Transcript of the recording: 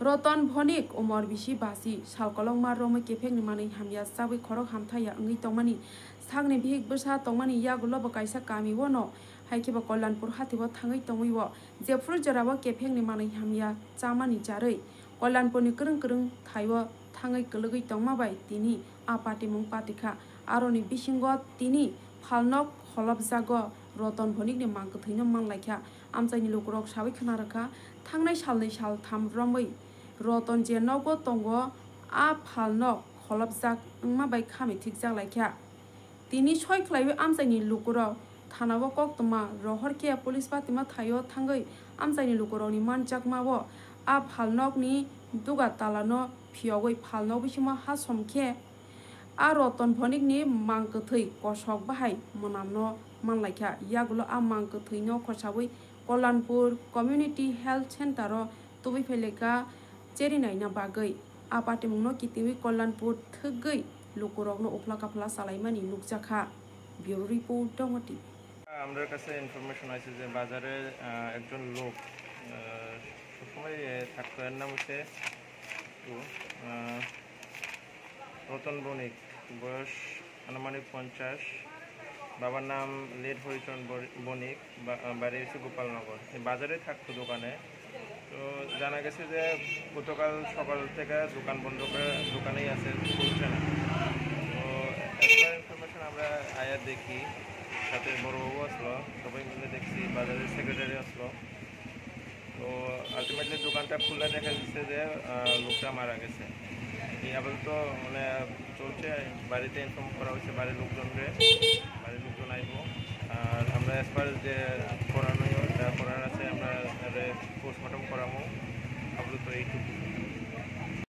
রতন ভনিক উমর বিশি বাসি সালকলং মার রমে কেফেংনি মানি হামিয়া সাবি খরক হামথায়া ওই তংমানি সাংনি বিহিক বসা তংমানি ইয়াগুলো বকাইসা কামি ওনো হাইকেবা কল্যাণপুর হাতিব থাঙै তংইব जेफ्रु जराबो केफेंनि मानै हामिया चामानि जारै कल्याणपुरनि करं करं थाइबो थाङै कलगै तंमाबाय तिनि आपाति मुं पातिखा आरोनि बिसिंग तिनि फालनक खलबजाग रतन भनिकनि मांगो थैनो मांलायखा आमचाइनि लोकरक साबै खोनारखा थांनाय सालनै साल थामब्रमै रतन जेनावबो तंगो आ फालनक खलबजाग माबाय खामि थिक जालायखा तिनि सय ख्लायबो आमचाइनि लोकरक थानाबो कक्तमा रहरके पुलिस पातिमा थायो थांगै आमचाइनि लोकरकनि मानजाकमाबो आ फालनकनि दुगा तालानो फियावै फालनक बिसिमा हा समखे आ रतन भनिकनि मांगोथै कसक बाहाय मोनामनो मानलायखा यागुलो आ मांगोथैनो खसाबै कल्याणपुर कम्युनिटी हेल्थ सेन्टार तुबै फैलेका चेरिनायना बागै आपातिमुंनो कितिवि कल्याणपुर थगै लोकरकनो उफला काफला सालायमानि नुकजाखा ब्यूरो रिपोर्ट दमटी আমাদের কাছে ইনফরমেশন আছে যে বাজারে একজন লোক সবসময় থাকতো, এর নাম হচ্ছে রতন বণিক, বয়স আনুমানিক 50, বাবার নাম লেট হরিচরণ বণিক, বাড়ি হচ্ছে গোপালনগর। বাজারে থাকতো দোকানে। তো জানা গেছে যে গতকাল সকাল থেকে দোকান বন্ধ করে দোকানেই আছে, চলছে না। তো একটা ইনফরমেশন আমরা আয়া দেখি, সাথে বড়বাবু আসলো, সবাই মিলে দেখছি, বাজারের সেক্রেটারি আসলো। তো আলটিমেটলি দোকানটা খুলে দেখা যাচ্ছে যে লোকটা মারা গেছে। এই আপাতত মানে চলছে, বাড়িতে ইনফর্ম করা হয়েছে বাড়ির লোকজনকে, বাড়ির লোকজন আইব। আর আমরা এসপার যে করানো যা করার আছে আমরা পোস্টমর্টম করাবো, আপাতত এইটুকু।